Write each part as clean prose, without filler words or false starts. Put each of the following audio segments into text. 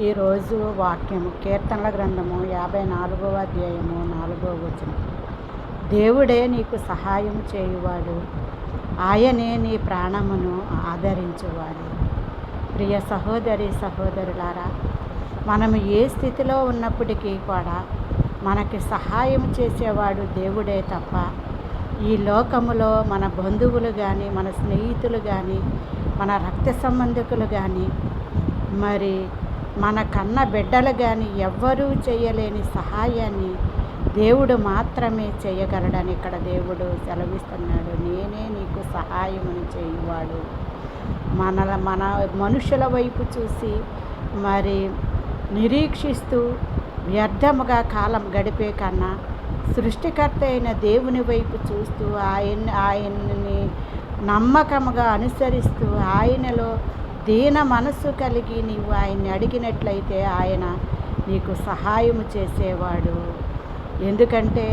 ఈరోజు వాక్యము కీర్తనల గ్రంథము 54వ అధ్యాయము 4వ వచనం. దేవుడే నీకు సహాయం చేయువాడు, ఆయనే నీ ప్రాణమును ఆదరించువాడు. ప్రియ సహోదరి సహోదరులారా, మనము ఏ స్థితిలో ఉన్నప్పటికీ కూడా మనకి సహాయం చేసేవాడు దేవుడే తప్ప ఈ లోకములో మన బంధువులు కానీ, మన స్నేహితులు కానీ, మన రక్త సంబంధికులు కానీ, మరి మన కన్న బిడ్డలు కానీ ఎవ్వరూ చేయలేని సహాయాన్ని దేవుడు మాత్రమే చేయగలడని ఇక్కడ దేవుడు సెలవిస్తున్నాడు. నేనే నీకు సహాయముని చేయువాడు. మన మనుషుల వైపు చూసి మరి నిరీక్షిస్తూ వ్యర్థముగా కాలం గడిపే కన్నా సృష్టికర్త అయిన దేవుని వైపు చూస్తూ ఆయన్ని నమ్మకముగా అనుసరిస్తూ ఆయనలో దీన మనస్సు కలిగి నీవు ఆయన్ని అడిగినట్లయితే ఆయన నీకు సహాయము చేసేవాడు. ఎందుకంటే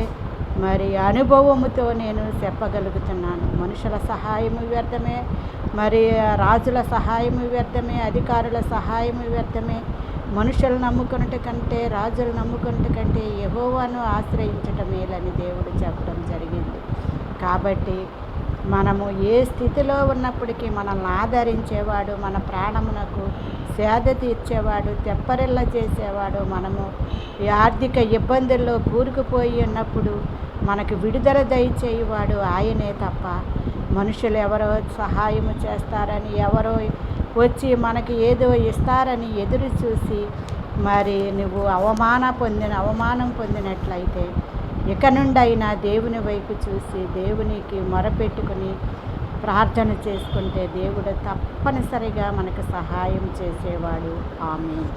మరి అనుభవముతో నేను చెప్పగలుగుతున్నాను, మనుషుల సహాయము వ్యర్థమే, మరి రాజుల సహాయము వ్యర్థమే, అధికారుల సహాయము వ్యర్థమే. మనుషులు నమ్ముకున్నట కంటే, రాజులు నమ్ముకున్నట కంటే యెహోవాను ఆశ్రయించటం మేలని దేవుడు చెప్పడం జరిగింది. కాబట్టి మనము ఏ స్థితిలో ఉన్నప్పటికీ మనల్ని ఆదరించేవాడు, మన ప్రాణమునకు సేద తీర్చేవాడు, తెప్పరిల్ల చేసేవాడు, మనము ఈ ఆర్థిక ఇబ్బందుల్లో కూరుకుపోయి ఉన్నప్పుడు మనకు విడుదల దయచేయువాడు ఆయనే తప్ప మనుషులు ఎవరో సహాయము చేస్తారని, ఎవరో వచ్చి మనకి ఏదో ఇస్తారని ఎదురు చూసి మరి నువ్వు అవమానం పొందినట్లయితే ఇక నుండైనా దేవుని వైపు చూసి దేవునికి మొరపెట్టుకుని ప్రార్థన చేసుకుంటే దేవుడు తప్పనిసరిగా మనకు సహాయం చేసేవాడు. ఆమేన్.